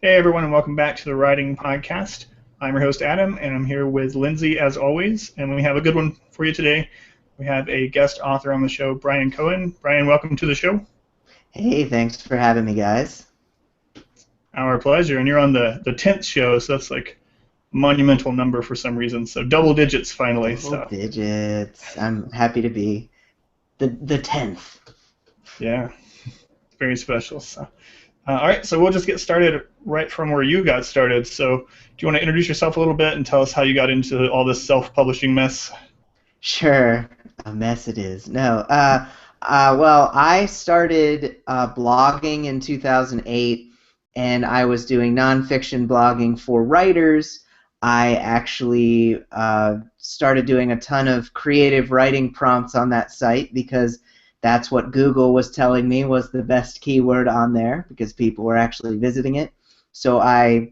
Hey everyone, and welcome back to the Writing Podcast. I'm your host Adam, and I'm here with Lindsay as always. And we have a good one for you today. We have a guest author on the show, Bryan Cohen. Bryan, welcome to the show. Hey, thanks for having me, guys. Our pleasure. And you're on the 10th show, so that's like a monumental number for some reason. So double digits finally. Double So digits. I'm happy to be the 10th. yeah, very special. So all right, so we'll just get started right from where you got started. So do you want to introduce yourself a little bit and tell us how you got into all this self-publishing mess? Sure, a mess it is. No, well, I started blogging in 2008, and I was doing nonfiction blogging for writers. I actually started doing a ton of creative writing prompts on that site because that's what Google was telling me was the best keyword on there because people were actually visiting it. So I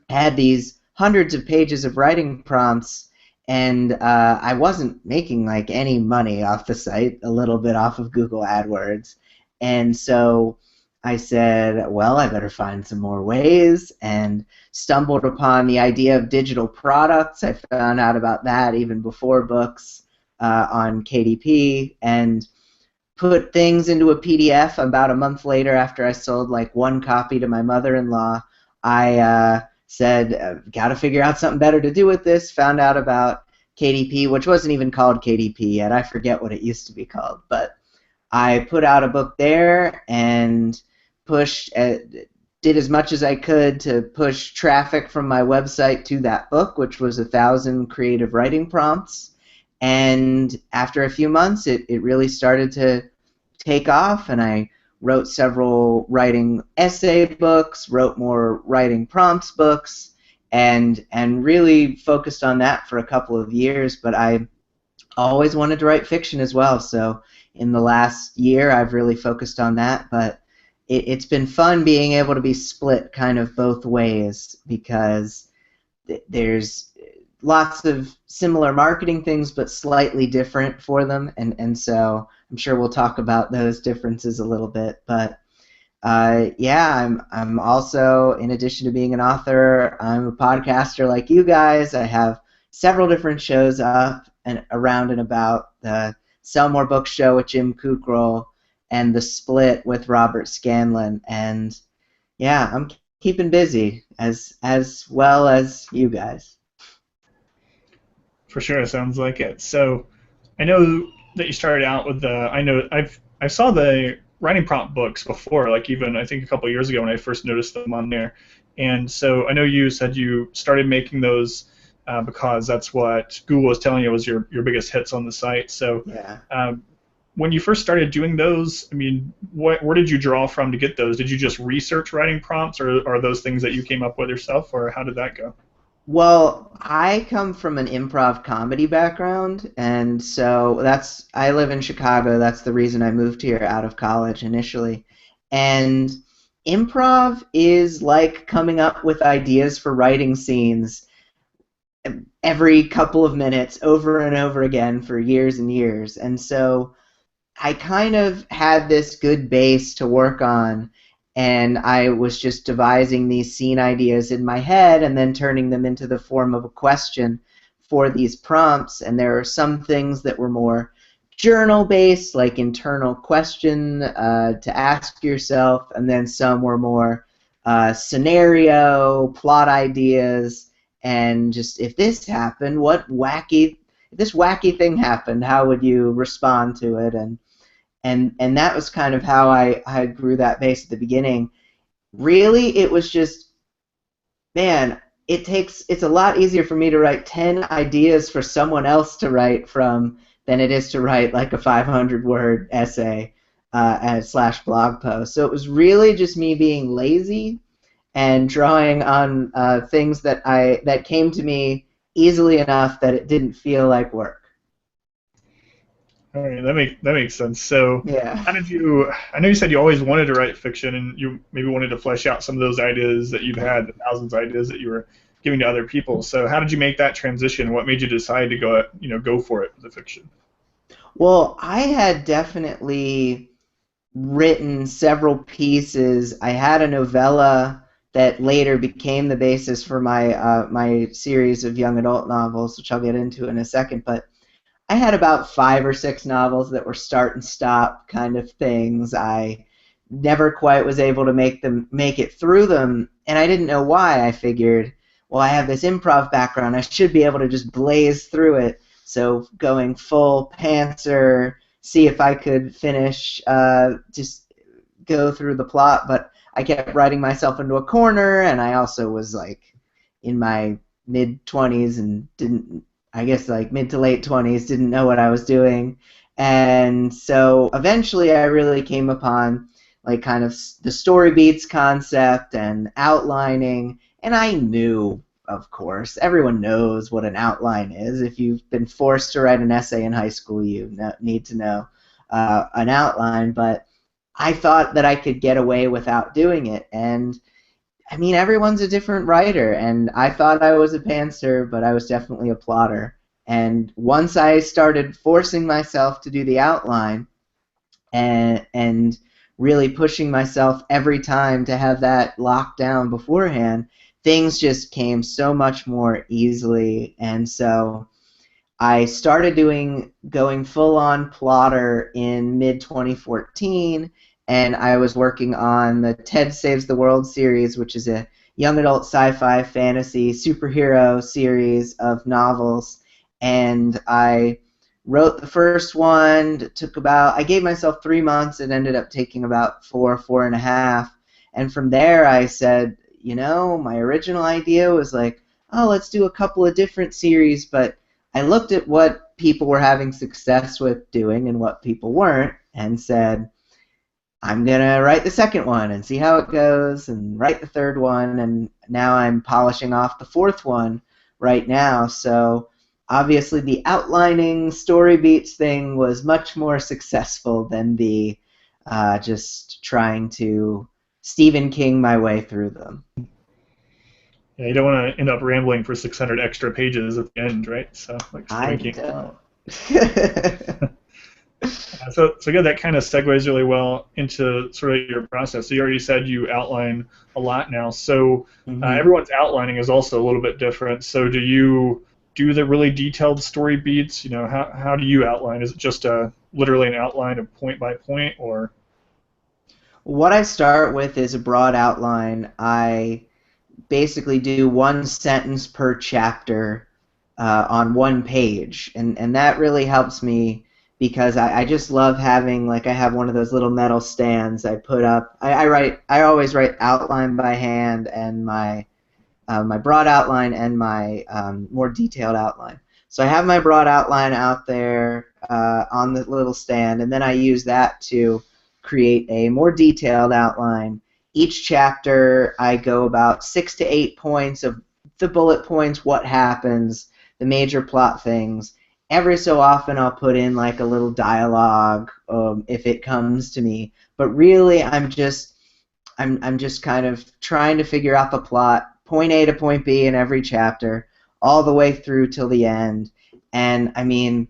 had these hundreds of pages of writing prompts, and I wasn't making like any money off the site, a little bit off of Google AdWords. And so I said, well, I better find some more ways, and stumbled upon the idea of digital products. I found out about that even before books on KDP, and put things into a PDF. About a month later, after I sold like one copy to my mother-in-law, I said, got to figure out something better to do with this. Found out about KDP, which wasn't even called KDP yet. I forget what it used to be called. But I put out a book there and pushed, did as much as I could to push traffic from my website to that book, which was 1,000 creative writing prompts. And after a few months, it really started to take off, and I wrote several writing essay books, wrote more writing prompts books, and really focused on that for a couple of years. But I always wanted to write fiction as well, so in the last year I've really focused on that. But it's been fun being able to be split kind of both ways because there's lots of similar marketing things but slightly different for them, and so I'm sure we'll talk about those differences a little bit. But yeah, I'm also, in addition to being an author, I'm a podcaster like you guys. I have several different shows up and around and about the Sell More Books show with Jim Kukral and The Split with Robert Scanlon, and yeah, I'm keeping busy as well as you guys. For sure, it sounds like it. So, I know that you started out with the. I know I saw the writing prompt books before, like even I think a couple years ago when I first noticed them on there. And so I know you said you started making those because that's what Google was telling you was your biggest hits on the site. So, Yeah. um, when you first started doing those, I mean, where did you draw from to get those? Did you just research writing prompts, or are those things that you came up with yourself, or how did that go? Well, I come from an improv comedy background, and so I live in Chicago. That's the reason I moved here out of college initially. And improv is like coming up with ideas for writing scenes every couple of minutes over and over again for years and years. And so I kind of had this good base to work on, and I was just devising these scene ideas in my head and then turning them into the form of a question for these prompts. And there are some things that were more journal-based, like internal question to ask yourself, and then some were more scenario, plot ideas, and just if this happened, if this wacky thing happened, how would you respond to it? And that was kind of how I grew that base at the beginning. Really, it was just, man, it's a lot easier for me to write 10 ideas for someone else to write from than it is to write like a 500-word essay and slash blog post. So it was really just me being lazy and drawing on things that came to me easily enough that it didn't feel like work. All right, that makes sense. So, Yeah. how did you? I know you said you always wanted to write fiction, and you maybe wanted to flesh out some of those ideas that you've had, the thousands of ideas that you were giving to other people. So, how did you make that transition? What made you decide to go for it with the fiction? Well, I had definitely written several pieces. I had a novella that later became the basis for my series of young adult novels, which I'll get into in a second. But I had about 5 or 6 novels that were start and stop kind of things. I never quite was able to make it through them, and I didn't know why. I figured, well, I have this improv background. I should be able to just blaze through it. So going full pantser, see if I could finish, just go through the plot. But I kept writing myself into a corner, and I also was like in my mid-20s and didn't, I guess like mid to late 20s, didn't know what I was doing. And so eventually I really came upon like kind of the story beats concept and outlining, and I knew, of course, everyone knows what an outline is. If you've been forced to write an essay in high school, you need to know an outline, but I thought that I could get away without doing it, and I mean, everyone's a different writer, and I thought I was a pantser, but I was definitely a plotter. And once I started forcing myself to do the outline and really pushing myself every time to have that locked down beforehand, things just came so much more easily. And so I started going full-on plotter in mid-2014, and I was working on the Ted Saves the World series, which is a young adult sci-fi fantasy superhero series of novels. And I wrote the first one. It took about, I gave myself 3 months. It ended up taking about 4.5. And from there I said, you know, my original idea was like, oh, let's do a couple of different series, but I looked at what people were having success with doing and what people weren't, and said, I'm going to write the second one and see how it goes, and write the third one, and now I'm polishing off the fourth one right now. So obviously the outlining story beats thing was much more successful than the just trying to Stephen King my way through them. Yeah, you don't want to end up rambling for 600 extra pages at the end, right? So, like I Stephen King. don't. So good. That kind of segues really well into sort of your process. So you already said you outline a lot now. So everyone's outlining is also a little bit different. So do you do the really detailed story beats? You know, how do you outline? Is it just literally an outline of point by point, or? What I start with is a broad outline. I basically do one sentence per chapter on one page, and that really helps me because I just love having, like, I have one of those little metal stands I put up. I always write outline by hand, and my broad outline and my more detailed outline. So I have my broad outline out there on the little stand, and then I use that to create a more detailed outline. Each chapter I go about 6 to 8 points of the bullet points, what happens, the major plot things. Every so often I'll put in like a little dialogue if it comes to me, but really I'm just kind of trying to figure out the plot, point A to point B in every chapter, all the way through till the end. And I mean,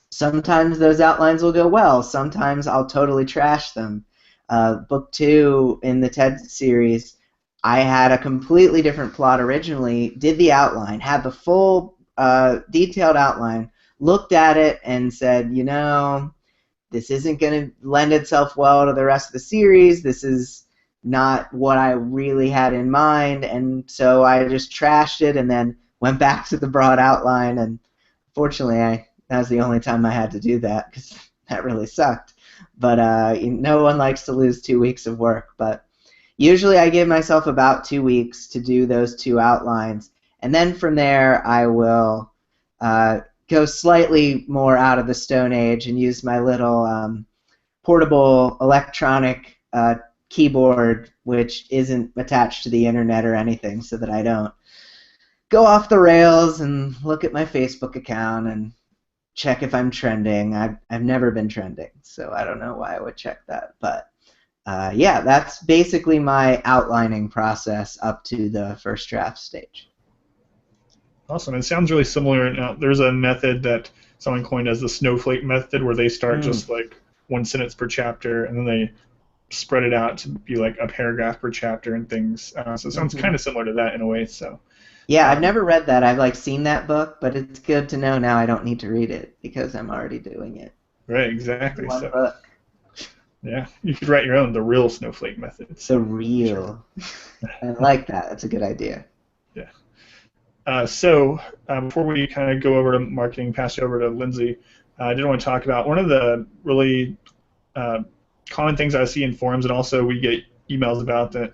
sometimes those outlines will go well, sometimes I'll totally trash them. Book 2 in the TED series, I had a completely different plot originally, did the outline, had the full detailed outline, looked at it and said, you know, this isn't going to lend itself well to the rest of the series, this is not what I really had in mind, and so I just trashed it and then went back to the broad outline, and fortunately that was the only time I had to do that because that really sucked. But no one likes to lose 2 weeks of work, but usually I give myself about 2 weeks to do those 2 outlines, and then from there I will go slightly more out of the Stone Age and use my little portable electronic keyboard, which isn't attached to the internet or anything, so that I don't go off the rails and look at my Facebook account and check if I'm trending. I've never been trending, so I don't know why I would check that. But yeah, that's basically my outlining process up to the first draft stage. Awesome. It sounds really similar. Now, there's a method that someone coined as the snowflake method, where they start just like one sentence per chapter, and then they spread it out to be like a paragraph per chapter and things. So it sounds kind Hmm. of similar to that in a way. So Yeah, I've um, never read that. I've like seen that book, but it's good to know now I don't need to read it because I'm already doing it. right, In exactly. one So book. yeah, you could write your own, the real snowflake method. The So sure. real. I like that. That's a good idea. Yeah. Before we kind of go over to marketing, pass it over to Lindsay, I did want to talk about one of the really uh, common things I see in forums, and also we get emails about that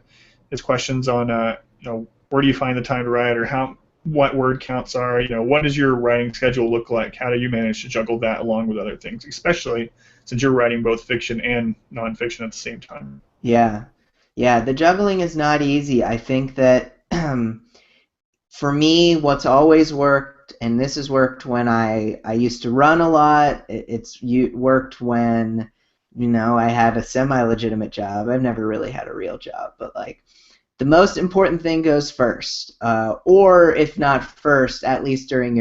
is questions on, where do you find the time to write, or what word counts are, what does your writing schedule look like? How do you manage to juggle that along with other things, especially since you're writing both fiction and nonfiction at the same time? Yeah. Yeah, the juggling is not easy. I think that for me, what's always worked, and this has worked when I used to run a lot. Worked when I had a semi-legitimate job. I've never really had a real job, but like the most important thing goes first, or if not first, at least during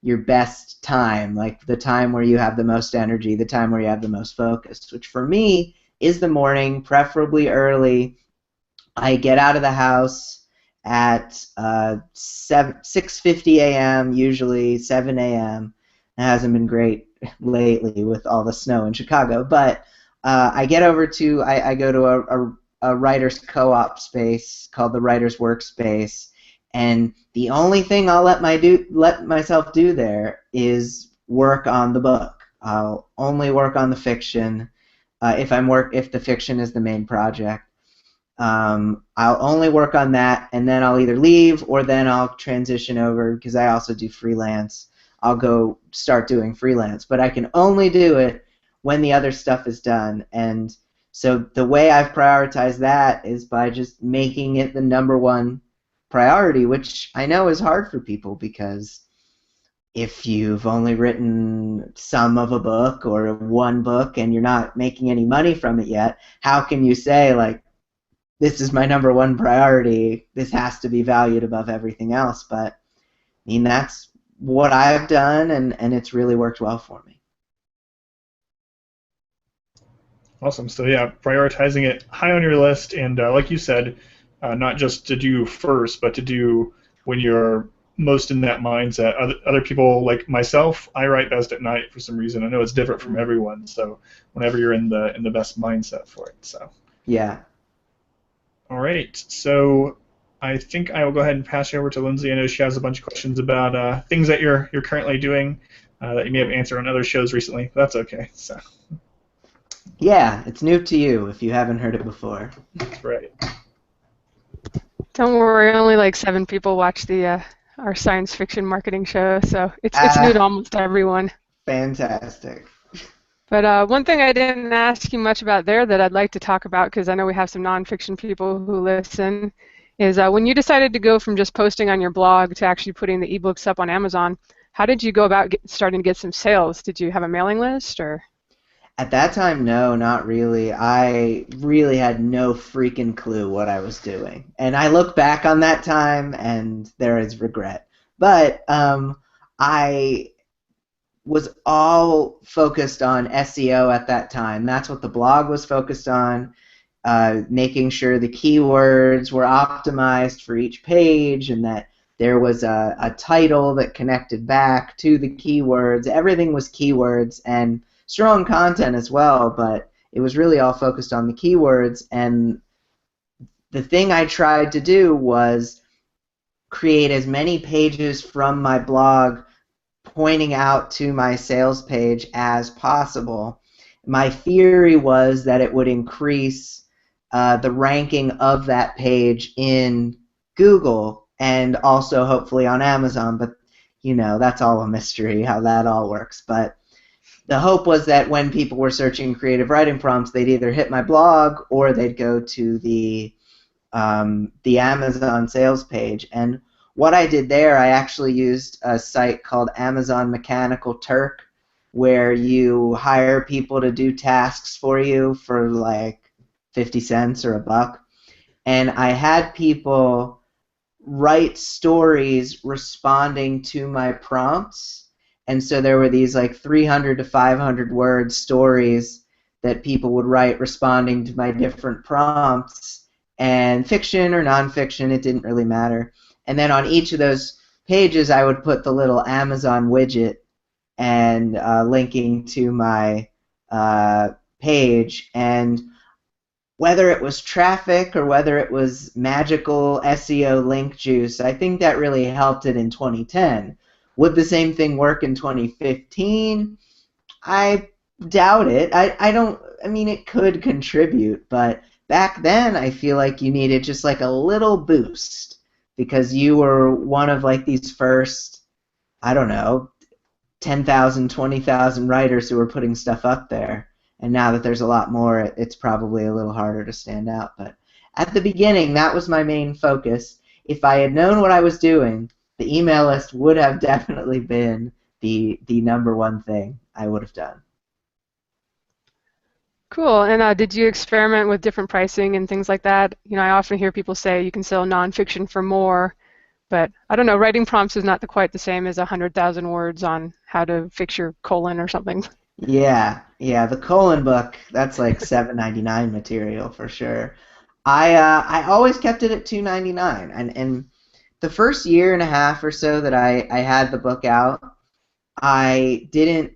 your best time, like the time where you have the most energy, the time where you have the most focus, which for me is the morning, preferably early. I get out of the house at 6:50 a.m., usually 7 a.m. It hasn't been great lately with all the snow in Chicago, but I go to a writer's co-op space called the Writer's Workspace, and the only thing I'll let myself do there is work on the book. I'll only work on the fiction if the fiction is the main project. I'll only work on that, and then I'll either leave or then I'll transition over because I also do freelance. I'll go start doing freelance, but I can only do it when the other stuff is done. And so the way I've prioritized that is by just making it the number one priority, which I know is hard for people because if you've only written some of a book or one book and you're not making any money from it yet, how can you say like this is my number one priority. This has to be valued above everything else. But I mean, that's what I've done, and it's really worked well for me. Awesome. So yeah, prioritizing it high on your list, and like you said, not just to do first, but to do when you're most in that mindset. Other people like myself, I write best at night for some reason. I know it's different from everyone. So whenever you're in the best mindset for it. So Yeah. all right. So I think I will go ahead and pass you over to Lindsay. I know she has a bunch of questions about things that you're currently doing that you may have answered on other shows recently. But that's okay. So Yeah, it's new to you if you haven't heard it before. that's right. Don't worry, only like 7 people watch the our science fiction marketing show, so it's new to Ah, almost everyone. fantastic. But one thing I didn't ask you much about there that I'd like to talk about, because I know we have some nonfiction people who listen, is when you decided to go from just posting on your blog to actually putting the ebooks up on Amazon, how did you go about starting to get some sales? Did you have a mailing list or? At that time, no, not really. I really had no freaking clue what I was doing. And I look back on that time and there is regret. But I was all focused on SEO at that time. That's what the blog was focused on, making sure the keywords were optimized for each page and that there was a title that connected back to the keywords. Everything was keywords and strong content as well, but it was really all focused on the keywords. And the thing I tried to do was create as many pages from my blog pointing out to my sales page as possible. My theory was that it would increase the ranking of that page in Google and also hopefully on Amazon, but that's all a mystery how that all works. But the hope was that when people were searching creative writing prompts, they'd either hit my blog or they'd go to the Amazon sales page. And what I did there, I actually used a site called Amazon Mechanical Turk, where you hire people to do tasks for you for like 50 cents or a buck. And I had people write stories responding to my prompts. And so there were these like 300 to 500 word stories that people would write responding to my different prompts, and fiction or nonfiction, it didn't really matter. And then on each of those pages, I would put the little Amazon widget and linking to my page. And whether it was traffic or whether it was magical SEO link juice, I think that really helped it in 2010. Would the same thing work in 2015? I doubt it. I mean, it could contribute, but back then I feel like you needed just like a little boost because you were one of like these first, I don't know, 10,000, 20,000 writers who were putting stuff up there. And now that there's a lot more, it's probably a little harder to stand out. But at the beginning, that was my main focus. If I had known what I was doing, the email list would have definitely been the number one thing I would have done. Cool. And did you experiment with different pricing and things like that? You know, I often hear people say you can sell nonfiction for more, but I don't know, writing prompts is not quite the same as 100,000 words on how to fix your colon or something. Yeah, the colon book, that's like $7.99 material for sure. I always kept it at $2.99, and the first year and a half or so that I had the book out, I didn't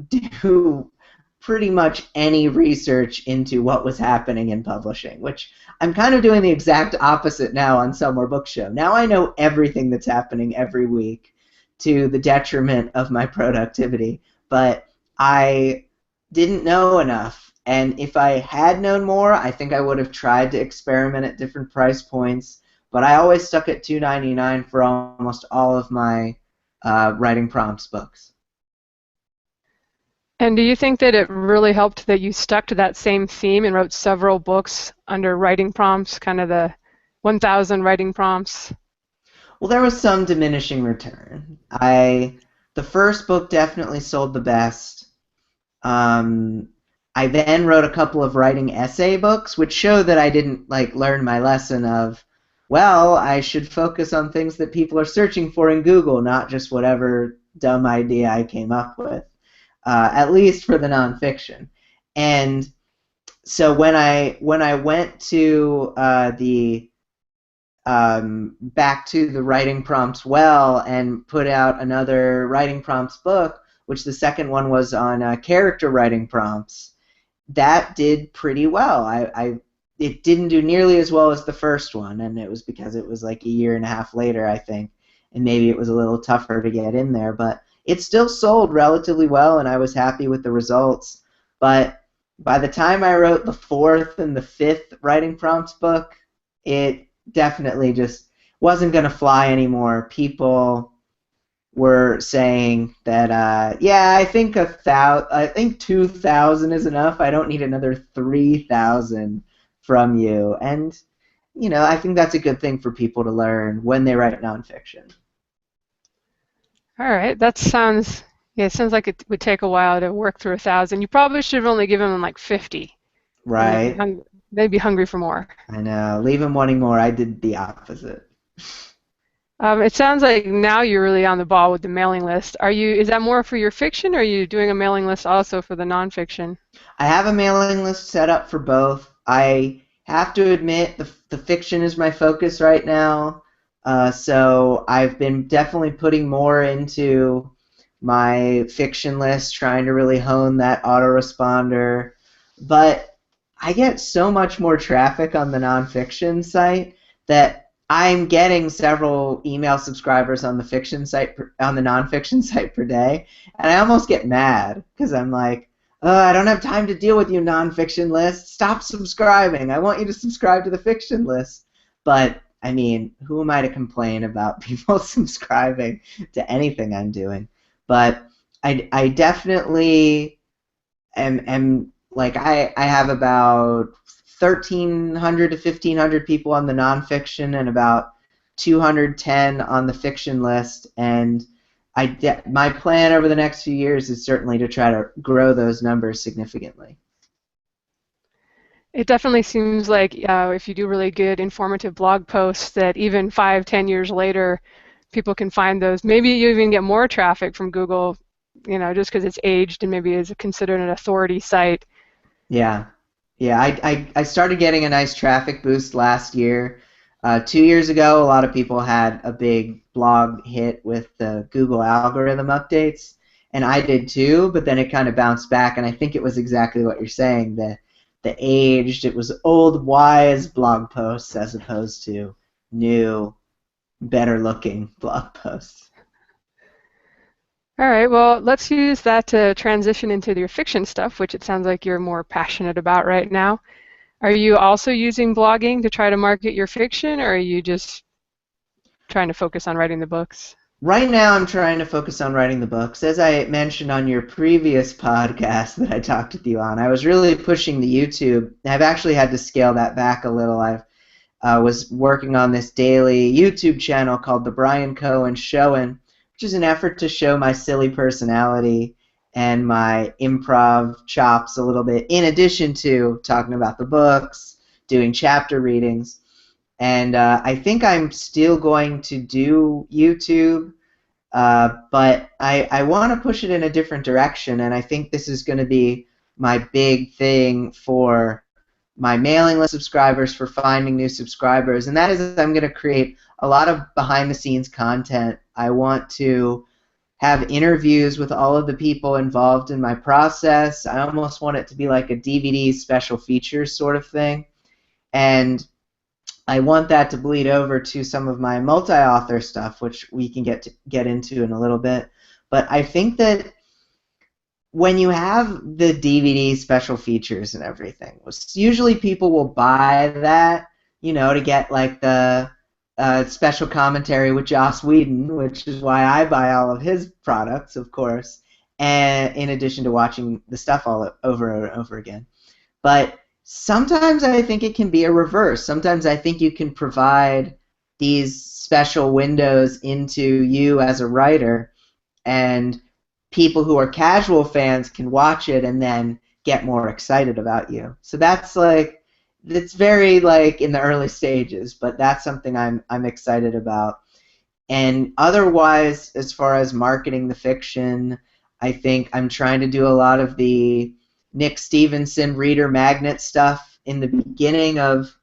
do pretty much any research into what was happening in publishing, which I'm kind of doing the exact opposite now on Somewhere Book Show. Now I know everything that's happening every week to the detriment of my productivity, but I didn't know enough, and if I had known more, I think I would have tried to experiment at different price points, but I always stuck at $2.99 for almost all of my writing prompts books. And do you think that it really helped that you stuck to that same theme and wrote several books under writing prompts, kind of the 1,000 writing prompts? Well, there was some diminishing return. The first book definitely sold the best. I then wrote a couple of writing essay books, which showed that I didn't like learn my lesson of, well, I should focus on things that people are searching for in Google, not just whatever dumb idea I came up with, at least for the nonfiction. And so when I went to back to the writing prompts well and put out another writing prompts book, which the second one was on character writing prompts, that did pretty well. It didn't do nearly as well as the first one, and it was because it was like a year and a half later, I think, and maybe it was a little tougher to get in there, but it still sold relatively well, and I was happy with the results. But by the time I wrote the fourth and the fifth writing prompts book, it definitely just wasn't going to fly anymore. People were saying that, yeah, I think 2,000 is enough. I don't need another 3,000 from you. And, you know, I think that's a good thing for people to learn when they write nonfiction. All right, that sounds, yeah, it sounds like it would take a while to work through 1,000. You probably should have only given them like 50. Right. They'd be hungry for more. I know. Leave them wanting more. I did the opposite. It sounds like now you're really on the ball with the mailing list. Is that more for your fiction, or are you doing a mailing list also for the nonfiction? I have a mailing list set up for both. I have to admit the fiction is my focus right now, so I've been definitely putting more into my fiction list, trying to really hone that autoresponder. But I get so much more traffic on the nonfiction site that I'm getting several email subscribers on the fiction site on the nonfiction site per day, and I almost get mad because I'm like, I don't have time to deal with you, nonfiction list. Stop subscribing. I want you to subscribe to the fiction list. But I mean, who am I to complain about people subscribing to anything I'm doing? But I definitely am like I have about 1,300 to 1,500 people on the nonfiction and about 210 on the fiction list, and my plan over the next few years is certainly to try to grow those numbers significantly. It definitely seems like if you do really good informative blog posts that even 5-10 years later, people can find those. Maybe you even get more traffic from Google, you know, just because it's aged and maybe is considered an authority site. Yeah. Yeah, I started getting a nice traffic boost last year. 2 years ago, a lot of people had a big blog hit with the Google algorithm updates, and I did too, but then it kind of bounced back, and I think it was exactly what you're saying, the aged, it was old, wise blog posts as opposed to new, better-looking blog posts. All right, well, let's use that to transition into your fiction stuff, which it sounds like you're more passionate about right now. Are you also using blogging to try to market your fiction, or are you just trying to focus on writing the books? Right now, I'm trying to focus on writing the books. As I mentioned on your previous podcast that I talked with you on, I was really pushing the YouTube. I've actually had to scale that back a little. I was working on this daily YouTube channel called the Bryan Cohen Showin', which is an effort to show my silly personality and my improv chops a little bit, in addition to talking about the books, doing chapter readings. And I think I'm still going to do YouTube, but I want to push it in a different direction, and I think this is going to be my big thing for my mailing list subscribers, for finding new subscribers, and that is I'm going to create a lot of behind-the-scenes content. I want to have interviews with all of the people involved in my process. I almost want it to be like a DVD special features sort of thing, and I want that to bleed over to some of my multi-author stuff, which we can get into in a little bit. But I think that when you have the DVD special features and everything, usually people will buy that, to get like the special commentary with Joss Whedon, which is why I buy all of his products, of course, and in addition to watching the stuff all over and over again. But sometimes I think it can be a reverse. Sometimes I think you can provide these special windows into you as a writer, and people who are casual fans can watch it and then get more excited about you. So that's it's very in the early stages, but that's something I'm excited about. And otherwise, as far as marketing the fiction, I think I'm trying to do a lot of the Nick Stevenson reader magnet stuff in the beginning of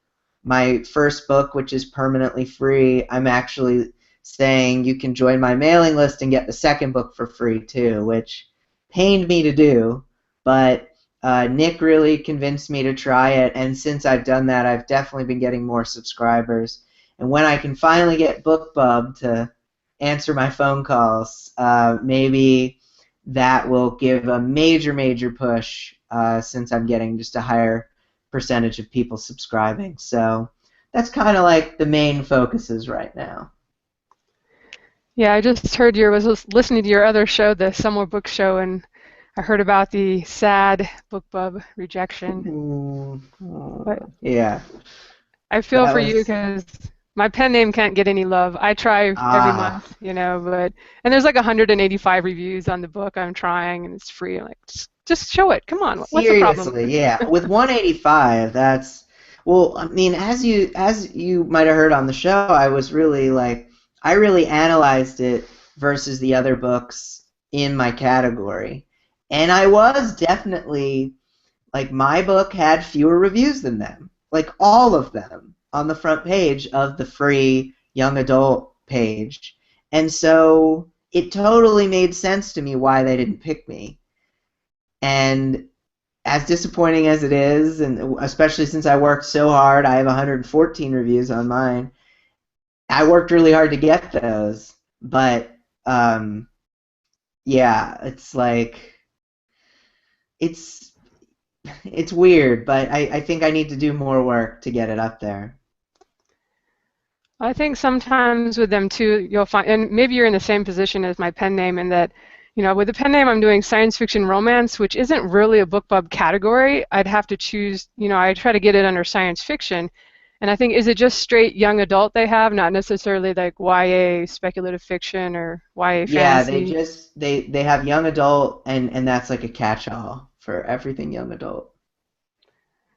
my first book, which is permanently free. I'm actually saying you can join my mailing list and get the second book for free too, which pained me to do, but Nick really convinced me to try it, and since I've done that, I've definitely been getting more subscribers. And when I can finally get BookBub to answer my phone calls, maybe that will give a major, major push, since I'm getting just a higher percentage of people subscribing. So that's kind of like the main focuses right now. Yeah, I just heard was listening to your other show, the Summer Book Show, and I heard about the sad BookBub rejection. But Yeah. I feel for you because my pen name can't get any love. I try every month, but and there's like 185 reviews on the book. I'm trying, and it's free. I'm like, just show it. Come on, what's the problem? Seriously, yeah. With 185, that's I mean, as you might have heard on the show, I was really I really analyzed it versus the other books in my category, and I was definitely my book had fewer reviews than them, all of them on the front page of the free young adult page, and so it totally made sense to me why they didn't pick me. And as disappointing as it is, and especially since I worked so hard, I have 114 reviews on mine. I worked really hard to get those, but yeah, it's weird, but I think I need to do more work to get it up there. I think sometimes with them too, you'll find, and maybe you're in the same position as my pen name in that, with the pen name I'm doing science fiction romance, which isn't really a BookBub category. I'd have to choose, I try to get it under science fiction. And I think, is it just straight young adult they have, not necessarily like YA speculative fiction or YA fantasy? Yeah, they have young adult, and that's like a catch-all for everything young adult.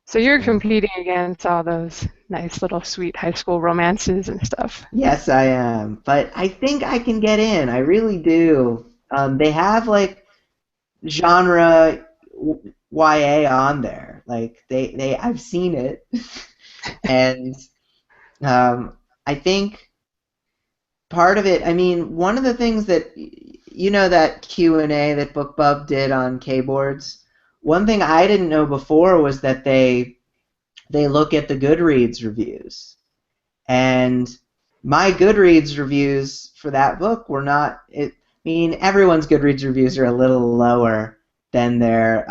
So you're competing against all those nice little sweet high school romances and stuff. Yes, I am, but I think I can get in. I really do. They have genre YA on there, Like I've seen it, and I think part of it. I mean, one of the things that that Q&A that BookBub did on Kboards. One thing I didn't know before was that they look at the Goodreads reviews, and my Goodreads reviews for that book were not. I mean, everyone's Goodreads reviews are a little lower than their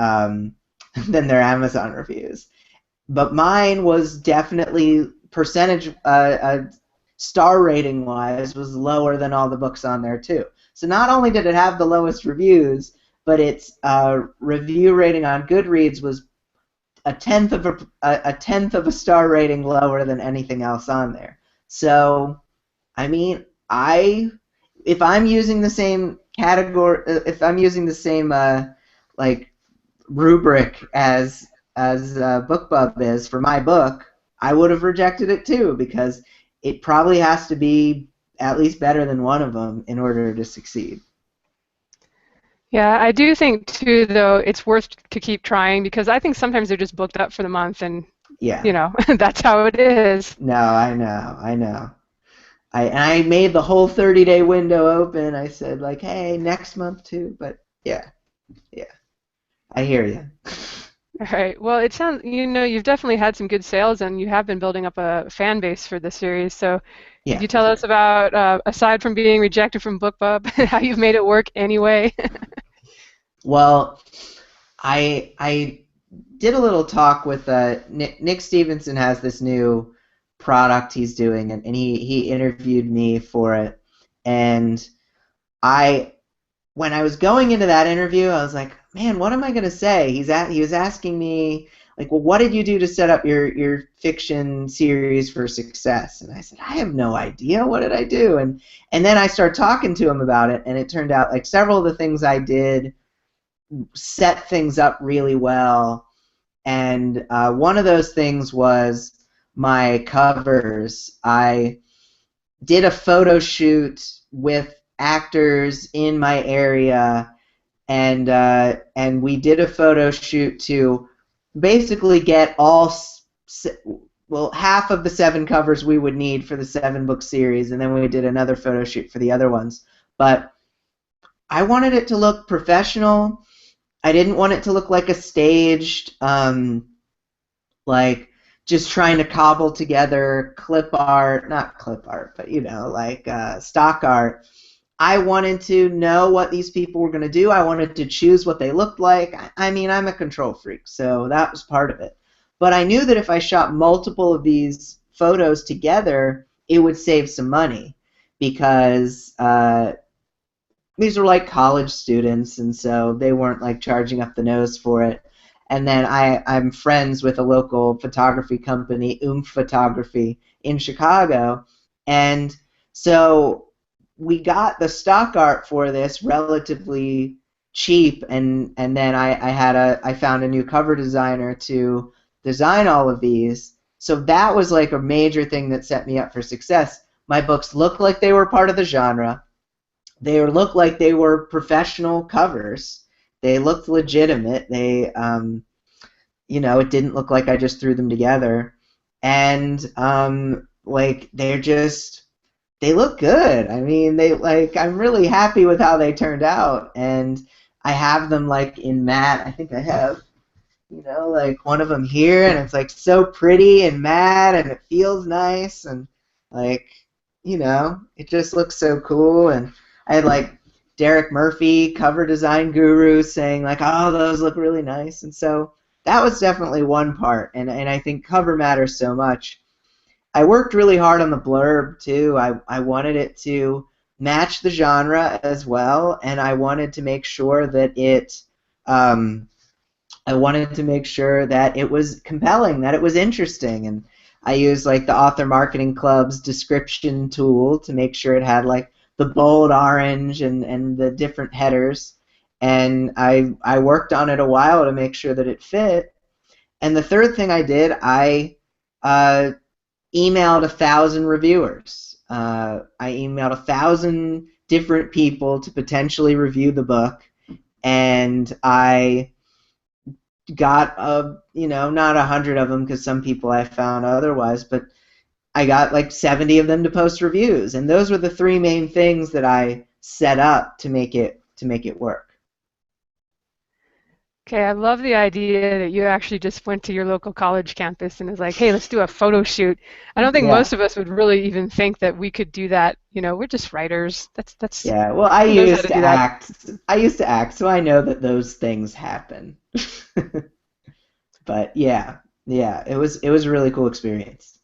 Amazon reviews, but mine was definitely percentage star rating wise was lower than all the books on there too. So not only did it have the lowest reviews, but its review rating on Goodreads was a tenth of a star rating lower than anything else on there. So, I mean, if I'm using the same category, if I'm using the same like rubric as BookBub is for my book, I would have rejected it too, because it probably has to be at least better than one of them in order to succeed. Yeah, I do think too, though, it's worth to keep trying, because I think sometimes they're just booked up for the month, and Yeah. that's how it is. No, I know. I made the whole 30-day window open. I said like, hey, next month too. But yeah, I hear you. All right. Well, it sounds, you've definitely had some good sales, and you have been building up a fan base for the series. So could Yeah. you tell us about, aside from being rejected from BookBub, how you've made it work anyway? Well, I did a little talk with Nick Stevenson has this new product he's doing, and he interviewed me for it, and when I was going into that interview, I was like, man, what am I going to say? He was asking me, like, well, what did you do to set up your fiction series for success? And I said, I have no idea. What did I do? And then I started talking to him about it, and it turned out like several of the things I did set things up really well. And one of those things was my covers. I did a photo shoot with actors in my area, and we did a photo shoot to basically get half of the 7 covers we would need for the 7-book series, and then we did another photo shoot for the other ones. But I wanted it to look professional. I didn't want it to look like a staged, like just trying to cobble together clip art, not clip art, but like stock art. I wanted to know what these people were going to do. I wanted to choose what they looked like. I mean, I'm a control freak, so that was part of it. But I knew that if I shot multiple of these photos together, it would save some money, because these were like college students, and so they weren't like charging up the nose for it. And then I'm friends with a local photography company, Photography, in Chicago, and so we got the stock art for this relatively cheap, and then I found a new cover designer to design all of these. So that was like a major thing that set me up for success. My books looked like they were part of the genre. They looked like they were professional covers. They looked legitimate. They, it didn't look like I just threw them together. And like they look good. I mean, I'm really happy with how they turned out, and I have them like in matte. I think I have, like one of them here, and it's like so pretty and matte, and it feels nice, and like, it just looks so cool. And I had like Derek Murphy, cover design guru, saying like, oh, those look really nice. And so that was definitely one part, and I think cover matters so much. I worked really hard on the blurb too. I wanted it to match the genre as well, and I wanted to make sure that it was compelling, that it was interesting, and I used like the Author Marketing Club's description tool to make sure it had like the bold orange and the different headers, and I worked on it a while to make sure that it fit. And the third thing I did, I emailed 1,000 reviewers. I emailed 1,000 different people to potentially review the book, and I got not 100 of them because some people I found otherwise, but I got like 70 of them to post reviews, and those were the three main things that I set up to make it work. Okay, I love the idea that you actually just went to your local college campus and was like, hey, let's do a photo shoot. I don't think Yeah. most of us would really even think that we could do that. We're just writers. That's Yeah. Well, I who knows how used to to do that. act. I used to act, so I know that those things happen. But yeah, it was a really cool experience.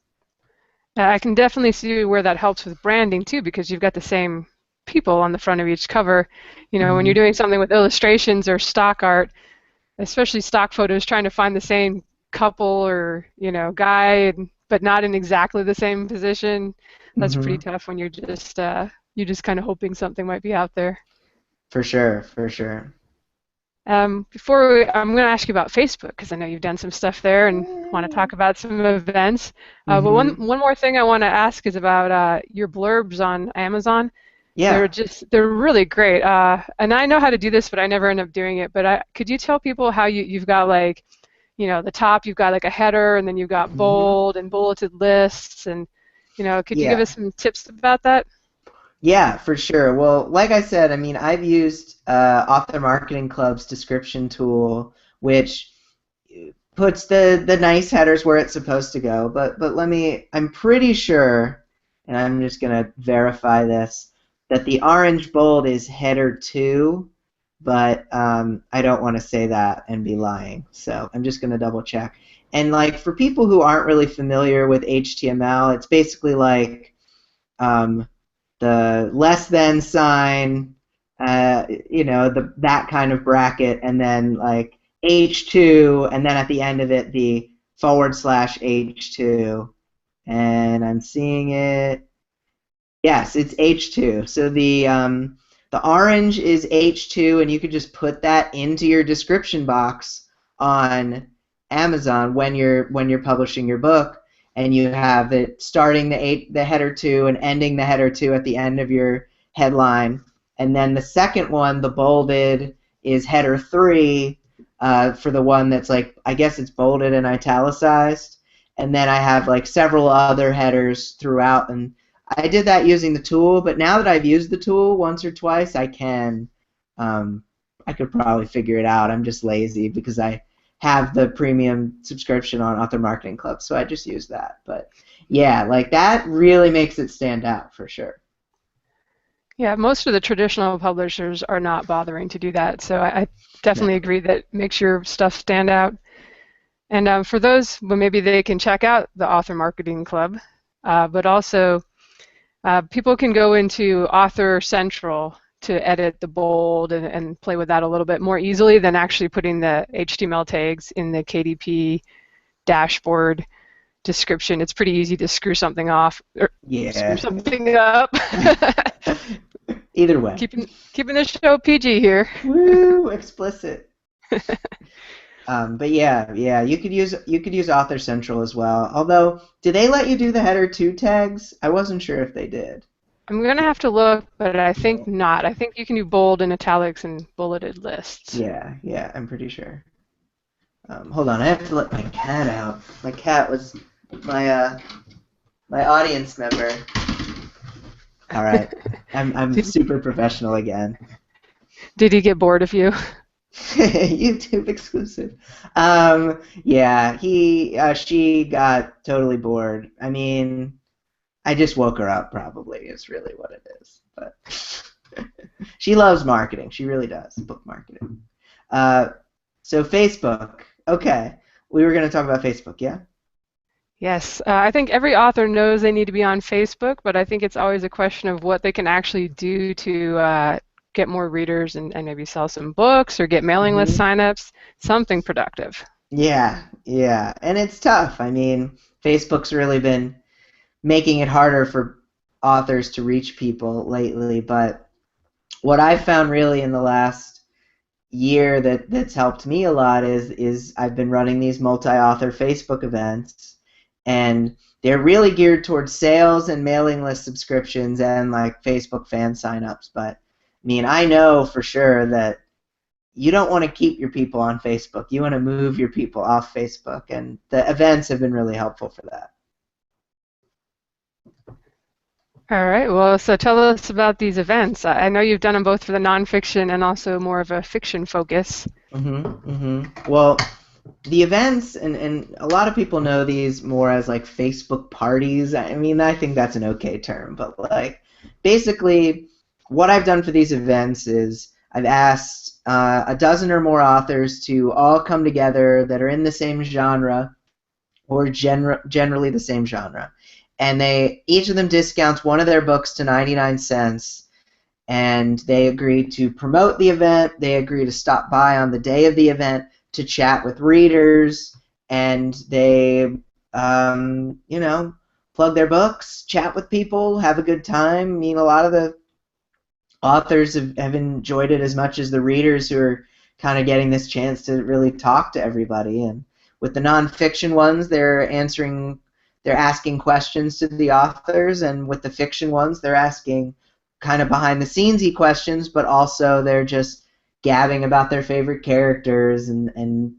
I can definitely see where that helps with branding too, because you've got the same people on the front of each cover. When you're Hmm. doing something with illustrations or stock art, especially stock photos, trying to find the same couple or guy, but not in exactly the same position. That's pretty Hmm. tough when you're just kind of hoping something might be out there. For sure, for sure. I'm going to ask you about Facebook because I know you've done some stuff there and want to talk about some events. But one Hmm. one more thing I want to ask is about your blurbs on Amazon. Yeah. They're really great. And I know how to do this, but I never end up doing it. But could you tell people how you've got like, the top, you've got like a header, and then you've got Hmm. bold and bulleted lists, and could you give Yeah. us some tips about that? Yeah, for sure. Well, like I said, I mean, I've used Author Marketing Club's description tool, which puts the nice headers where it's supposed to go. But I'm pretty sure, and I'm just gonna verify this, that the orange bold is header 2, but I don't want to say that and be lying. So I'm just gonna double check. And like for people who aren't really familiar with HTML, it's basically like um, the less than sign, that kind of bracket, and then like H2, and then at the end of it the /H2, and I'm seeing it. Yes, it's H2. So the orange is H2, and you could just put that into your description box on Amazon when you're publishing your book, and you have it starting the header 2 and ending the header 2 at the end of your headline. And then the second one, the bolded, is header 3 for the one that's like, I guess it's bolded and italicized. And then I have like several other headers throughout, and I did that using the tool, but now that I've used the tool once or twice, I could probably figure it out. I'm just lazy because I have the premium subscription on Author Marketing Club, so I just use that. But yeah, like that really makes it stand out for sure. Yeah, most of the traditional publishers are not bothering to do that, so I No. definitely agree that makes your stuff stand out. And for those, well, maybe they can check out the Author Marketing Club, but also people can go into Author Central to edit the bold and play with that a little bit more easily than actually putting the HTML tags in the KDP dashboard description. It's pretty easy to screw something off or screw Yeah. something up. Either way. keeping the show PG here. Woo, explicit. But yeah, you could use Author Central as well. Although, do they let you do the header 2 tags? I wasn't sure if they did. I'm going to have to look, but I think not. I think you can do bold and italics and bulleted lists. Yeah, I'm pretty sure. Hold on, I have to let my cat out. My cat was my audience member. All right, I'm super professional again. Did he get bored of you? YouTube exclusive. Yeah, she got totally bored. I mean, I just woke her up. Probably is really what it is. But she loves marketing. She really does, book marketing. So Facebook. Okay, we were going to talk about Facebook. Yeah. Yes, I think every author knows they need to be on Facebook, but I think it's always a question of what they can actually do to get more readers and maybe sell some books or get mailing list Hmm. signups, something productive. Yeah, and it's tough. I mean, Facebook's really been making it harder for authors to reach people lately, but what I've found really in the last year that's helped me a lot is I've been running these multi-author Facebook events, and they're really geared towards sales and mailing list subscriptions and like Facebook fan signups. But I mean, I know for sure that you don't want to keep your people on Facebook. You want to move your people off Facebook, and the events have been really helpful for that. All right. Well, so tell us about these events. I know you've done them both for the nonfiction and also more of a fiction focus. Well, the events, and a lot of people know these more as like Facebook parties. I mean, I think that's an okay term, but like basically what I've done for these events is I've asked a dozen or more authors to all come together that are in the same genre or generally the same genre. And each of them discounts one of their books to 99 cents, and they agree to promote the event. They agree to stop by on the day of the event to chat with readers, and they, you know, plug their books, chat with people, have a good time. I mean, a lot of the authors have enjoyed it as much as the readers who are kind of getting this chance to really talk to everybody. And with the nonfiction ones, they're asking questions to the authors, and with the fiction ones, they're asking kind of behind-the-scenes-y questions, but also they're just gabbing about their favorite characters and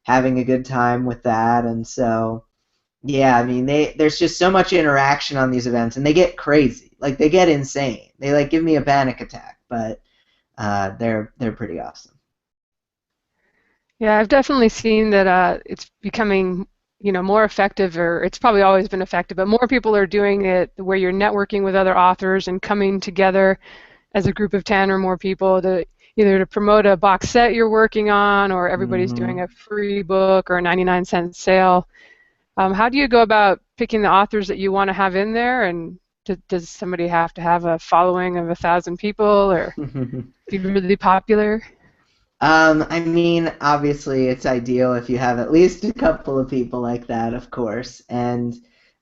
having a good time with that. And so, yeah, I mean, there's just so much interaction on these events, and they get crazy. Like, they get insane. They, like, give me a panic attack, but they're pretty awesome. Yeah, I've definitely seen that it's becoming, more effective, or it's probably always been effective, but more people are doing it where you're networking with other authors and coming together as a group of 10 or more people to either to promote a box set you're working on, or everybody's doing a free book or a 99-cent sale. How do you go about picking the authors that you want to have in there, and does somebody have to have a following of 1,000 people or be really popular? I mean, obviously, it's ideal if you have at least a couple of people like that, of course. And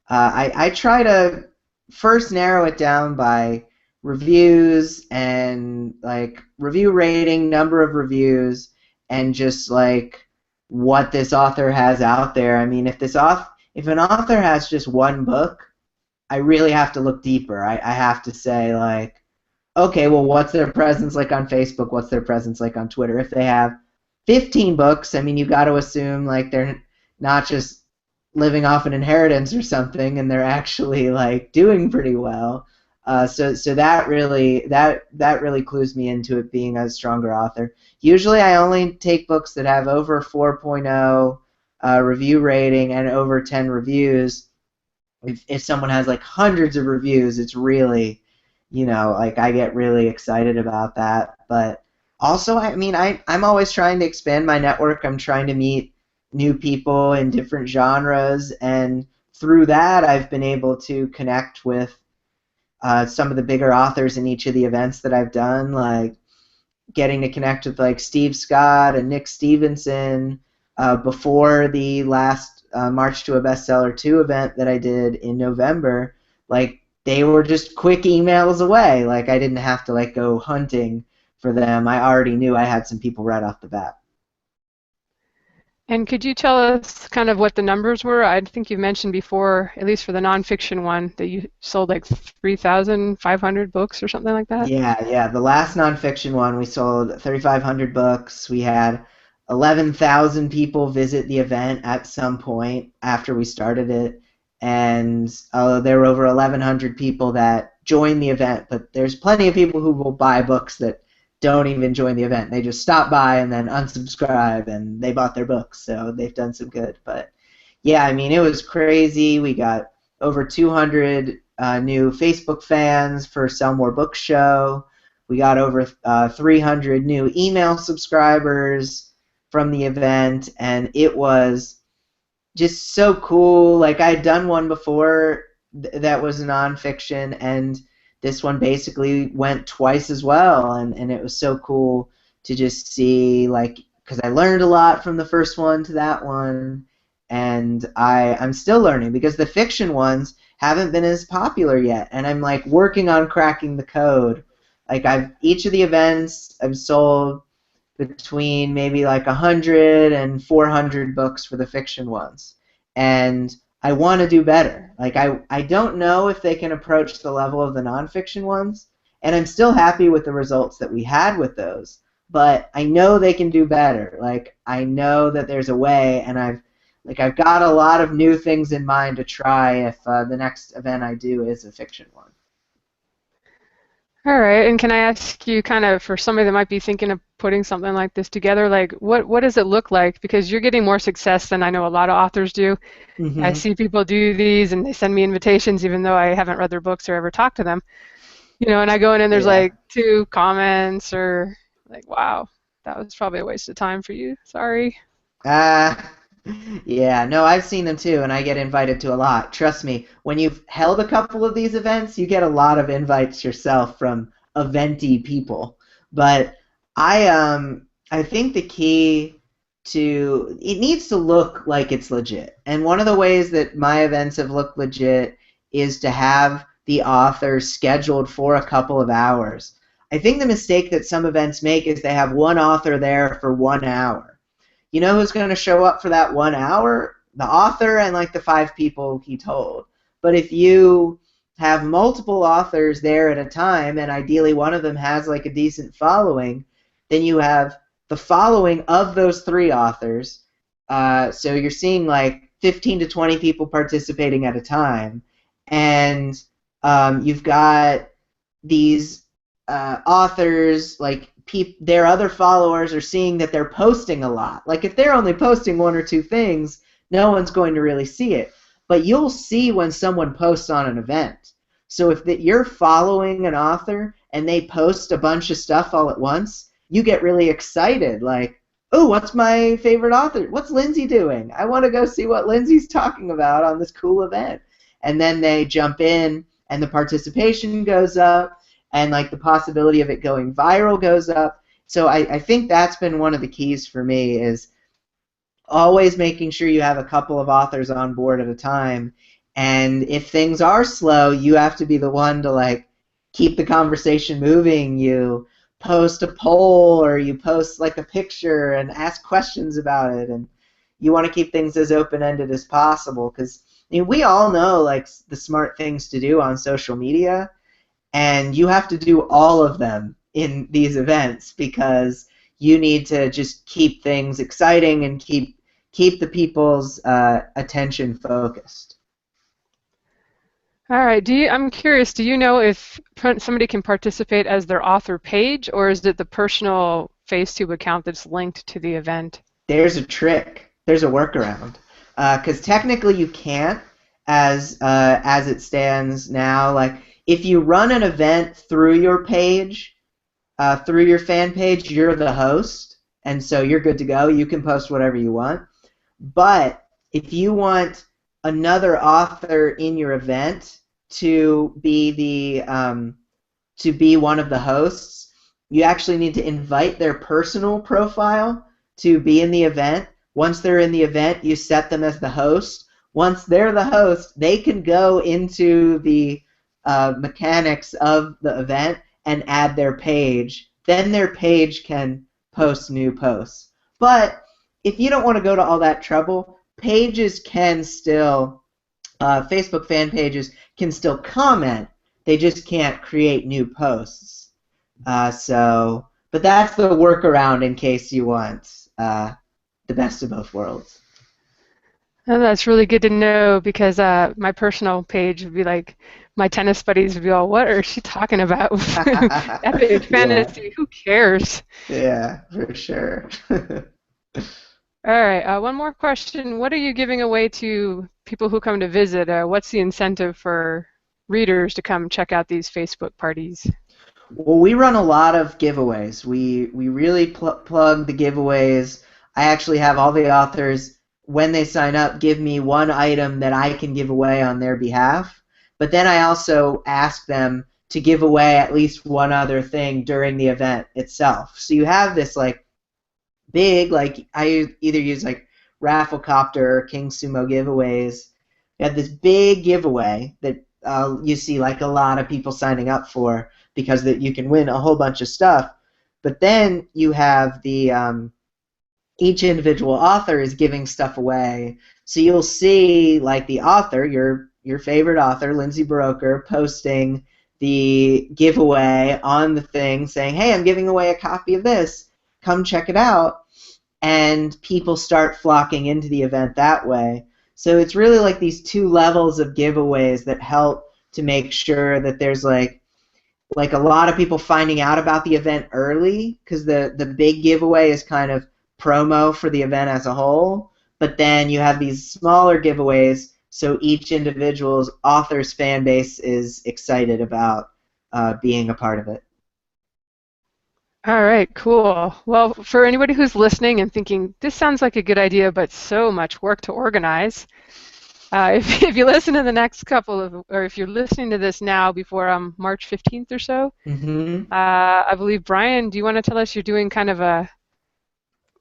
I try to first narrow it down by reviews and like review rating, number of reviews, and just like what this author has out there. I mean, if an author has just one book, I really have to look deeper. I have to say, like, okay, well, what's their presence like on Facebook? What's their presence like on Twitter? If they have 15 books, I mean, you got to assume like they're not just living off an inheritance or something, and they're actually like doing pretty well. So that really clues me into it being a stronger author. Usually, I only take books that have over 4.0 review rating and over 10 reviews. If someone has like hundreds of reviews, it's really, like I get really excited about that. But also, I mean, I'm always trying to expand my network. I'm trying to meet new people in different genres, and through that, I've been able to connect with some of the bigger authors in each of the events that I've done, like getting to connect with like Steve Scott and Nick Stevenson before the last March to a Bestseller 2 event that I did in November. Like, they were just quick emails away. Like, I didn't have to like go hunting for them. I already knew I had some people right off the bat. And could you tell us kind of what the numbers were? I think you mentioned before, at least for the nonfiction one, that you sold like 3,500 books or something like that? Yeah. The last nonfiction one, we sold 3,500 books. We had 11,000 people visit the event at some point after we started it. And there were over 1,100 people that joined the event. But there's plenty of people who will buy books that don't even join the event. They just stop by and then unsubscribe, and they bought their books, so they've done some good. But yeah, I mean, it was crazy. We got over 200 new Facebook fans for Sell More Books show. We got over 300 new email subscribers from the event, and it was just so cool. Like, I'd done one before that was nonfiction, and this one basically went twice as well, and it was so cool to just see, like, because I learned a lot from the first one to that one, and I'm still learning because the fiction ones haven't been as popular yet, and I'm like working on cracking the code. Like, each of the events I've sold between maybe like 100 and 400 books for the fiction ones, and I want to do better. Like, I don't know if they can approach the level of the nonfiction ones, and I'm still happy with the results that we had with those. but I know they can do better. Like, I know that there's a way, and I've got a lot of new things in mind to try if the next event I do is a fiction one. All right, and can I ask you kind of for somebody that might be thinking of putting something like this together, like what does it look like? Because you're getting more success than I know a lot of authors do. I Hmm. see people do these and they send me invitations even though I haven't read their books or ever talked to them. And I go in and there's Yeah. like 2 comments or like, wow, that was probably a waste of time for you. Sorry. Uh, yeah, no, I've seen them too, and I get invited to a lot. Trust me, when you've held a couple of these events, you get a lot of invites yourself from eventy people. But I think the key to it needs to look like it's legit. And one of the ways that my events have looked legit is to have the author scheduled for a couple of hours. I think the mistake that some events make is they have one author there for 1 hour. You know who's going to show up for that 1 hour? The author and like the 5 people he told. But if you have multiple authors there at a time, and ideally one of them has like a decent following, then you have the following of those 3 authors. So you're seeing like 15 to 20 people participating at a time, and you've got these authors, like their other followers are seeing that they're posting a lot. Like if they're only posting 1 or 2 things, no one's going to really see it. But you'll see when someone posts on an event. So if you're following an author and they post a bunch of stuff all at once, you get really excited. Like, oh, what's my favorite author? What's Lindsay doing? I want to go see what Lindsay's talking about on this cool event. And then they jump in, and the participation goes up, and like the possibility of it going viral goes up. So I think that's been one of the keys for me, is always making sure you have a couple of authors on board at a time. And if things are slow, you have to be the one to like keep the conversation moving. You post a poll, or you post like a picture and ask questions about it, and you want to keep things as open-ended as possible, because we all know like the smart things to do on social media, and you have to do all of them in these events because you need to just keep things exciting and keep the people's attention focused. All right. I'm curious, do you know if somebody can participate as their author page, or is it the personal Facetube account that's linked to the event? There's a trick. There's a workaround. Because technically you can't, as it stands now. Like if you run an event through your page, through your fan page, you're the host, and so you're good to go. You can post whatever you want. But if you want another author in your event to be one of the hosts, you actually need to invite their personal profile to be in the event. Once they're in the event, you set them as the host. Once they're the host, they can go into the mechanics of the event and add their page. Then their page can post new posts. But if you don't want to go to all that trouble, pages can still, Facebook fan pages can still comment. They just can't create new posts. But that's the workaround in case you want the best of both worlds. Oh, that's really good to know, because my personal page would be like, my tennis buddies would be all, what is she talking about? Epic Yeah, fantasy, who cares? yeah, for sure. All right, one more question. What are you giving away to people who come to visit? What's the incentive for readers to come check out these Facebook parties? Well, we run a lot of giveaways. We really plug the giveaways. I actually have all the authors, when they sign up, give me one item that I can give away on their behalf. But then I also ask them to give away at least one other thing during the event itself. So you have this like big, like I either use like Rafflecopter or King Sumo giveaways. You have this big giveaway that you see like a lot of people signing up for, because that you can win a whole bunch of stuff. But then you have the each individual author is giving stuff away. So you'll see like the author, your favorite author, Lindsay Baroker, posting the giveaway on the thing saying, hey, I'm giving away a copy of this. come check it out. And people start flocking into the event that way. So it's really like these two levels of giveaways that help to make sure that there's like a lot of people finding out about the event early, because the big giveaway is kind of promo for the event as a whole, but then you have these smaller giveaways so each individual's author's fan base is excited about being a part of it. All right, cool. Well, for anybody who's listening and thinking, this sounds like a good idea, but so much work to organize, if you listen to the next couple of, or if you're listening to this now before March 15th or so, I believe, Bryan, do you want to tell us you're doing kind of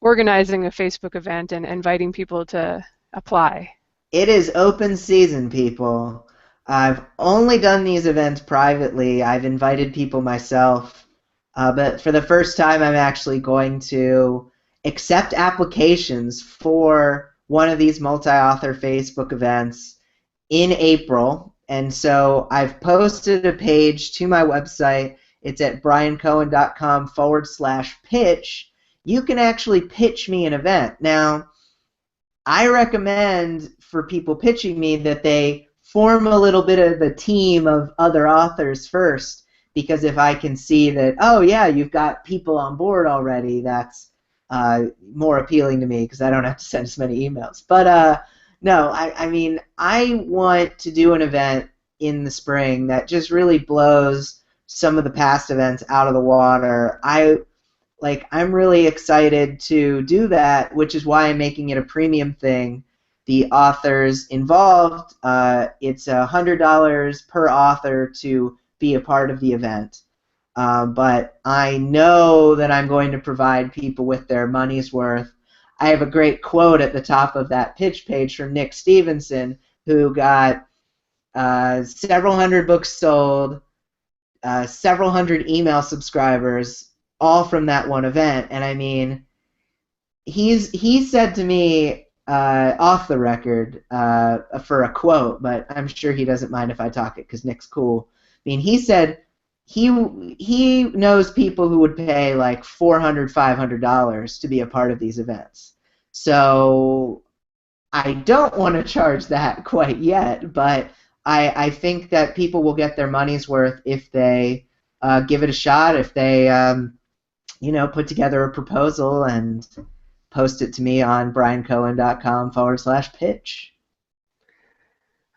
organizing a Facebook event and inviting people to apply? It is open season, people. I've only done these events privately. I've invited people myself. But for the first time, I'm actually going to accept applications for one of these multi-author Facebook events in April. And so I've posted a page to my website. It's at bryancohen.com/pitch. You can actually pitch me an event. Now, I recommend for people pitching me that they form a little bit of a team of other authors first, because if I can see that, oh yeah, you've got people on board already, that's more appealing to me because I don't have to send as many emails. But no, I mean, I want to do an event in the spring that just really blows some of the past events out of the water. I'm really excited to do that, which is why I'm making it a premium thing. The authors involved, it's $100 per author to be a part of the event. But I know that I'm going to provide people with their money's worth. I have a great quote at the top of that pitch page from Nick Stevenson, who got several hundred books sold, several hundred email subscribers, all from that one event. And I mean, he said to me off the record for a quote, but I'm sure he doesn't mind if I talk it because Nick's cool. I mean, he said he knows people who would pay like $400, $500 to be a part of these events. So I don't want to charge that quite yet, but I think that people will get their money's worth if they give it a shot, if they put together a proposal and post it to me on bryancohen.com/pitch.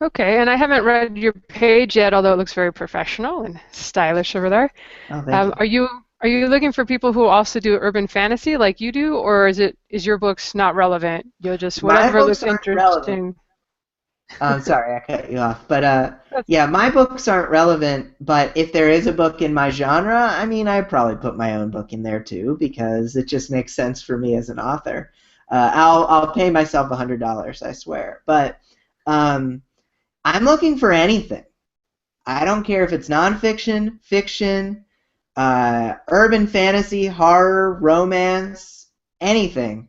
Okay, and I haven't read your page yet, although it looks very professional and stylish over there. Oh, thank you. Are you looking for people who also do urban fantasy like you do, or is your books not relevant? You'll just whatever looks interesting. Sorry, I cut you off. But yeah, my books aren't relevant, but if there is a book in my genre, I mean, I'd probably put my own book in there too, because it just makes sense for me as an author. I'll pay myself $100, I swear. But I'm looking for anything. I don't care if it's nonfiction, fiction, urban fantasy, horror, romance, anything.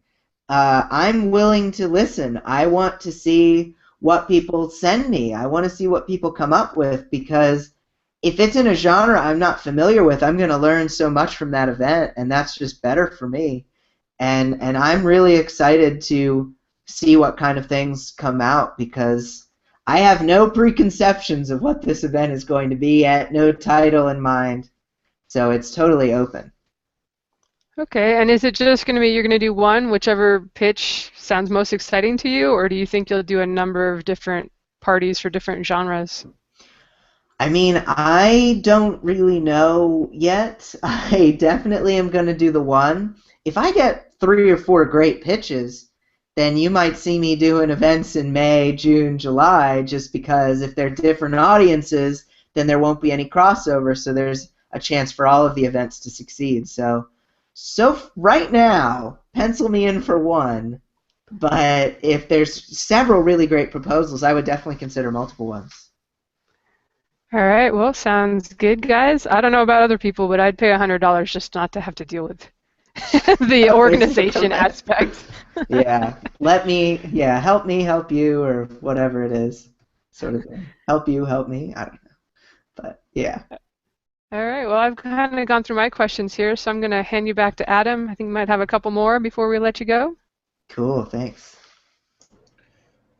I'm willing to listen. I want to see what people send me. I want to see what people come up with, because if it's in a genre I'm not familiar with, I'm going to learn so much from that event, and that's just better for me. And I'm really excited to see what kind of things come out, because I have no preconceptions of what this event is going to be yet, no title in mind, so it's totally open. Okay, and is it just going to be you're going to do one, whichever pitch sounds most exciting to you, or do you think you'll do a number of different parties for different genres? I mean, I don't really know yet. I definitely am going to do the one. If I get 3 or 4 great pitches, then you might see me doing events in May, June, July, just because if they're different audiences, then there won't be any crossover, so there's a chance for all of the events to succeed. So right now, pencil me in for one, but if there's several really great proposals, I would definitely consider multiple ones. All right, well, sounds good, guys. I don't know about other people, but I'd pay $100 just not to have to deal with the organization aspect. Yeah, help me help you, or whatever it is, sort of thing. Help you, help me, I don't know. But yeah. All right, well, I've kind of gone through my questions here, so I'm going to hand you back to Adam. I think we might have a couple more before we let you go. Cool, thanks.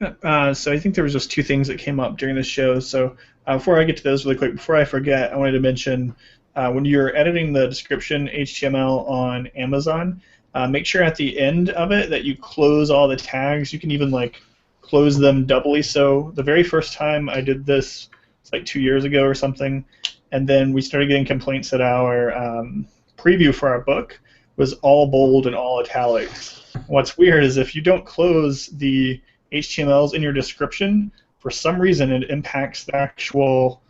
So I think there was just two things that came up during the show. So before I get to those really quick, before I forget, I wanted to mention when you're editing the description HTML on Amazon, make sure at the end of it that you close all the tags. You can even like close them doubly. So the very first time I did this, it's like 2 years ago or something, and then we started getting complaints that our preview for our book was all bold and all italics. What's weird is if you don't close the HTMLs in your description, for some reason it impacts the actual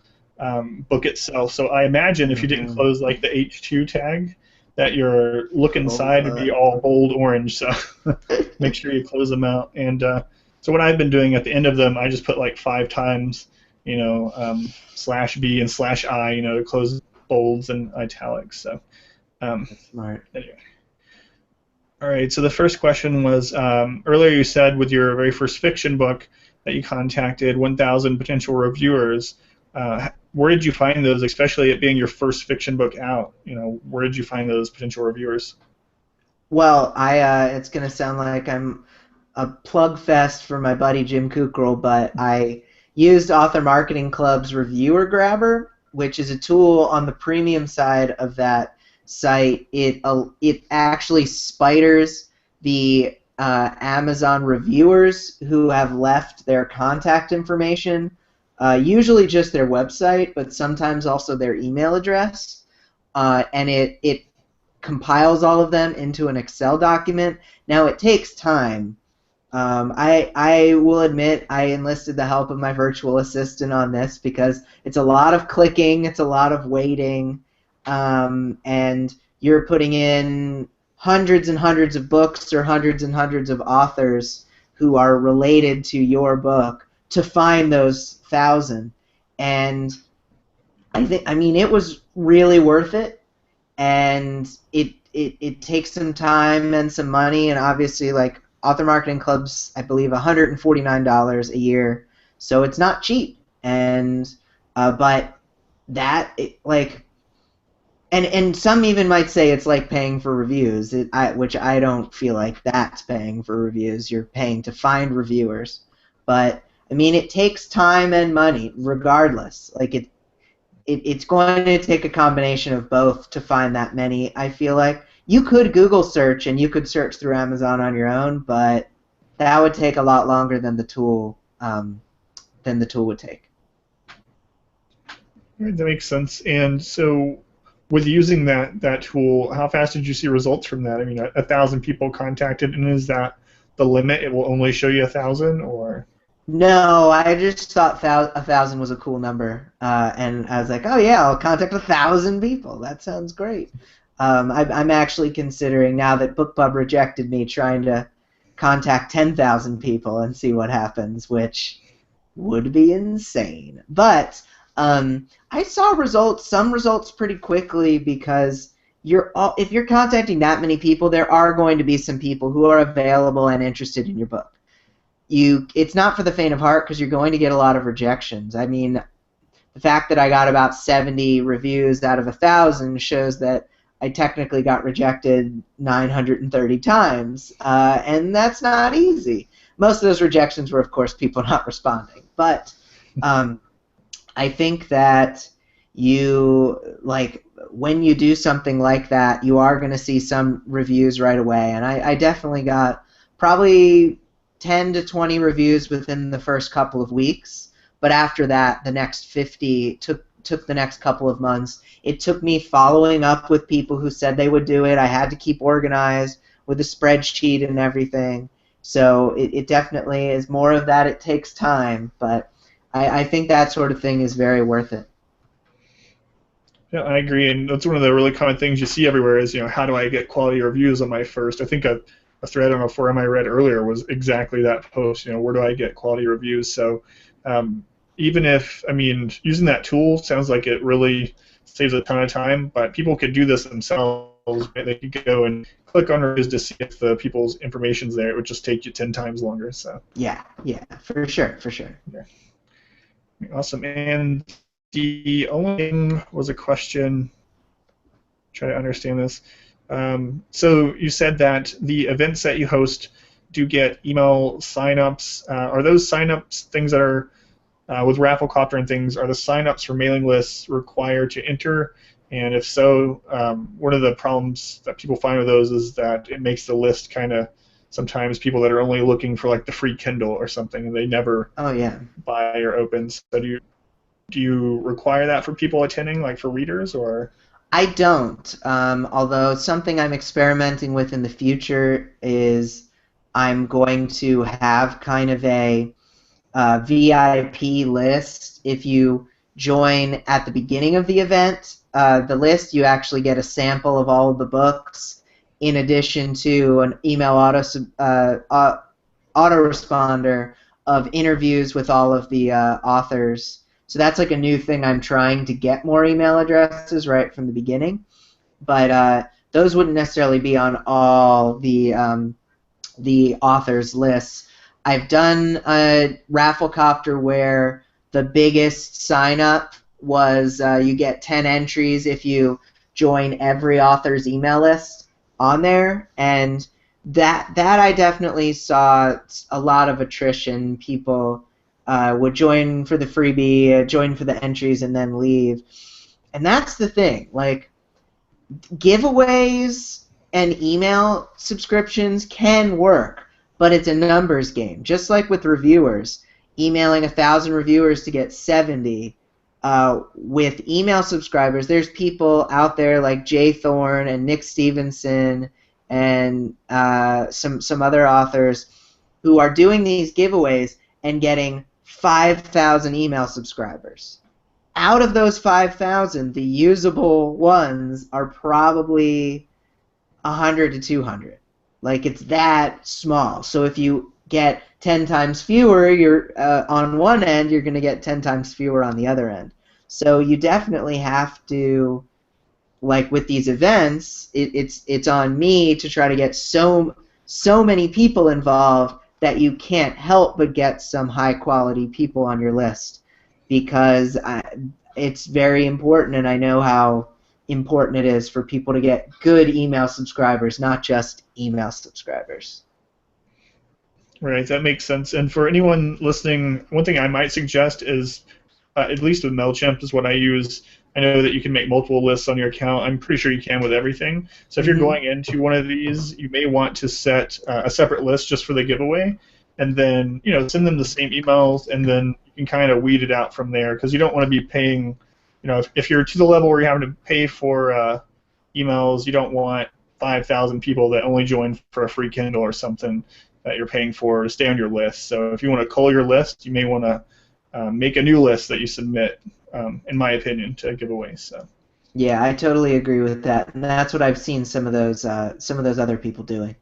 book itself. So I imagine if you didn't close like the H2 tag, that your look inside would be all bold orange. So make sure you close them out. And so what I've been doing at the end of them, I just put like 5 times, /B and /I, to close bolds and italics. So That's smart. anyway. All right, so the first question was, earlier you said with your very first fiction book that you contacted 1,000 potential reviewers. Where did you find those, especially it being your first fiction book out? Where did you find those potential reviewers? Well, it's going to sound like I'm a plug fest for my buddy Jim Kukral, but I used Author Marketing Club's Reviewer Grabber, which is a tool on the premium side of that site. It actually spiders the Amazon reviewers who have left their contact information, usually just their website, but sometimes also their email address, and it compiles all of them into an Excel document. Now it takes time. I will admit I enlisted the help of my virtual assistant on this because it's a lot of clicking, it's a lot of waiting. And you're putting in hundreds and hundreds of books or hundreds and hundreds of authors who are related to your book to find those 1,000. And it was really worth it, and it takes some time and some money, and obviously like Author Marketing Club's, I believe, $149 a year, so it's not cheap. And but that And some even might say it's like paying for reviews, which I don't feel like that's paying for reviews. You're paying to find reviewers. But, it takes time and money regardless. Like it's going to take a combination of both to find that many, I feel like. You could Google search and you could search through Amazon on your own, but that would take a lot longer than the tool would take. Right, that makes sense. And so with using that tool, how fast did you see results from that? 1,000 people contacted, and is that the limit? It will only show you 1,000, or? No, I just thought 1,000 was a cool number, and I was like, oh yeah, I'll contact 1,000 people. That sounds great. I'm actually considering, now that BookPub rejected me, trying to contact 10,000 people and see what happens, which would be insane. But I saw some results pretty quickly, because if you're contacting that many people, there are going to be some people who are available and interested in your book. It's not for the faint of heart, because you're going to get a lot of rejections. The fact that I got about 70 reviews out of 1,000 shows that I technically got rejected 930 times, and that's not easy. Most of those rejections were, of course, people not responding. But I think that when you do something like that, you are going to see some reviews right away. And I definitely got probably 10 to 20 reviews within the first couple of weeks. But after that, the next 50 took the next couple of months. It took me following up with people who said they would do it. I had to keep organized with a spreadsheet and everything. So it definitely is more of that. It takes time, but I think that sort of thing is very worth it. Yeah, I agree, and that's one of the really common things you see everywhere is, how do I get quality reviews on my first? I think a thread on a forum I read earlier was exactly that post, where do I get quality reviews? So even if, using that tool sounds like it really saves a ton of time, but people could do this themselves. They could go and click on reviews to see if the people's information's there. It would just take you 10 times longer. So Yeah, for sure. Yeah. Awesome. And The only thing was a question. Try to understand this. So you said that the events that you host do get email signups. Are those signups things that are with Rafflecopter and things? Are the signups for mailing lists required to enter? And if so, one of the problems that people find with those is that it makes the list kind of sometimes people that are only looking for like the free Kindle or something, and they never Oh yeah. buy or open. So do you require that for people attending, like for readers, or? I don't. Although something I'm experimenting with in the future is I'm going to have kind of a VIP list. If you join at the beginning of the event, the list, you actually get a sample of all of the books, in addition to an email autoresponder of interviews with all of the authors. So that's like a new thing. I'm trying to get more email addresses right from the beginning, but those wouldn't necessarily be on all the authors' lists. I've done a Rafflecopter where the biggest sign up was you get 10 entries if you join every author's email list on there, and that I definitely saw a lot of attrition. People would join for the freebie, join for the entries, and then leave. And that's the thing. Like, giveaways and email subscriptions can work, but it's a numbers game. Just like with reviewers, emailing 1,000 reviewers to get 70. With email subscribers, there's people out there like Jay Thorne and Nick Stevenson and some other authors who are doing these giveaways and getting 5,000 email subscribers. Out of those 5,000, the usable ones are probably 100 to 200. Like, it's that small. So if you get 10 times fewer, you're on one end, you're going to get 10 times fewer on the other end. So you definitely have to, like with these events, it's on me to try to get so many people involved that you can't help but get some high-quality people on your list, because it's very important, and I know how important it is for people to get good email subscribers, not just email subscribers. Right, that makes sense. And for anyone listening, one thing I might suggest is, at least with MailChimp is what I use. I know that you can make multiple lists on your account. I'm pretty sure you can with everything. So if you're going into one of these, you may want to set a separate list just for the giveaway, and then send them the same emails, and then you can kind of weed it out from there, because you don't want to be paying. If you're to the level where you're having to pay for emails, you don't want 5,000 people that only join for a free Kindle or something that you're paying for to stay on your list. So if you want to cull your list, you may want to make a new list that you submit, in my opinion, to giveaways. So. Yeah, I totally agree with that, and that's what I've seen some of those other people doing.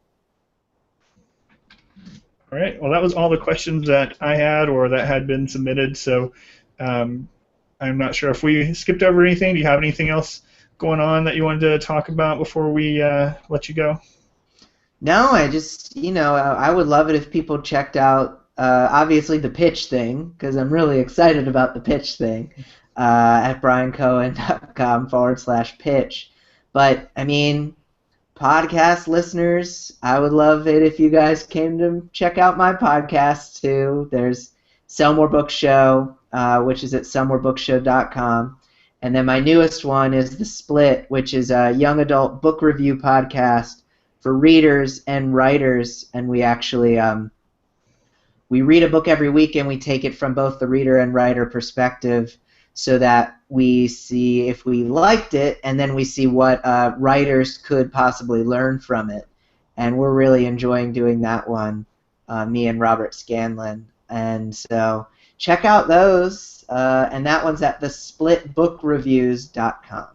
All right. Well, that was all the questions that I had or that had been submitted. So I'm not sure if we skipped over anything. Do you have anything else going on that you wanted to talk about before we let you go? No, I just, I would love it if people checked out, obviously, the pitch thing, because I'm really excited about the pitch thing, at bryancohen.com/pitch. But, I mean, podcast listeners, I would love it if you guys came to check out my podcast, too. There's Sell More Book Show, which is at sellmorebookshow.com. And then my newest one is The Split, which is a young adult book review podcast for readers and writers, and we actually we read a book every week, and we take it from both the reader and writer perspective, so that we see if we liked it, and then we see what writers could possibly learn from it. And we're really enjoying doing that one, me and Robert Scanlon. And so check out those, and that one's at thesplitbookreviews.com.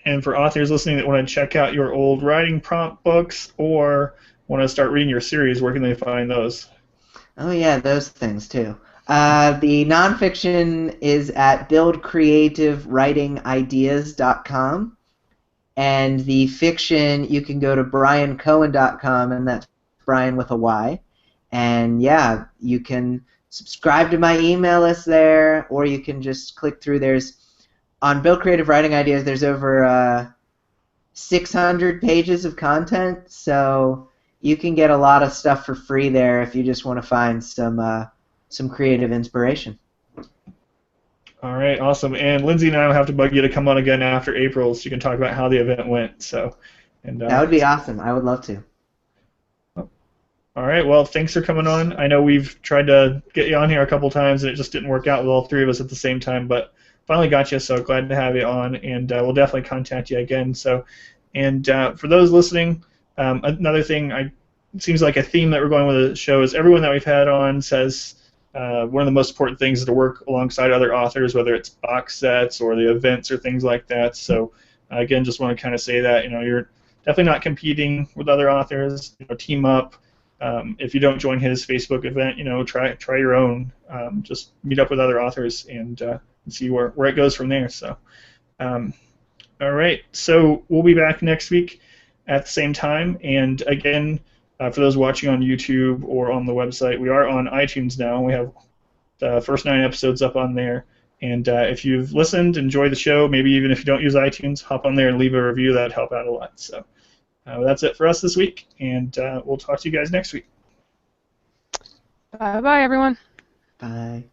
And for authors listening that want to check out your old writing prompt books or want to start reading your series, where can they find those? Oh yeah, those things too. The nonfiction is at buildcreativewritingideas.com, and the fiction, you can go to bryancohen.com, and that's Bryan with a Y. And yeah, you can subscribe to my email list there, or you can just click through. On Build Creative Writing Ideas, there's over 600 pages of content, so you can get a lot of stuff for free there if you just want to find some creative inspiration. All right, awesome. And Lindsay and I will have to bug you to come on again after April so you can talk about how the event went. So, that would be awesome. I would love to. All right, well, thanks for coming on. I know we've tried to get you on here a couple times, and it just didn't work out with all three of us at the same time, but finally got you, so glad to have you on, and we'll definitely contact you again. So, and for those listening, another thing, it seems like a theme that we're going with the show is everyone that we've had on says one of the most important things is to work alongside other authors, whether it's box sets or the events or things like that. So, again, just want to kind of say that, you're definitely not competing with other authors. Team up. If you don't join his Facebook event, try your own. Just meet up with other authors and see where it goes from there. So, all right. So we'll be back next week at the same time. And again, for those watching on YouTube or on the website, we are on iTunes now. We have the first 9 episodes up on there. And if you've listened, enjoy the show, maybe even if you don't use iTunes, hop on there and leave a review. That'd help out a lot. So. That's it for us this week, and we'll talk to you guys next week. Bye-bye, everyone. Bye.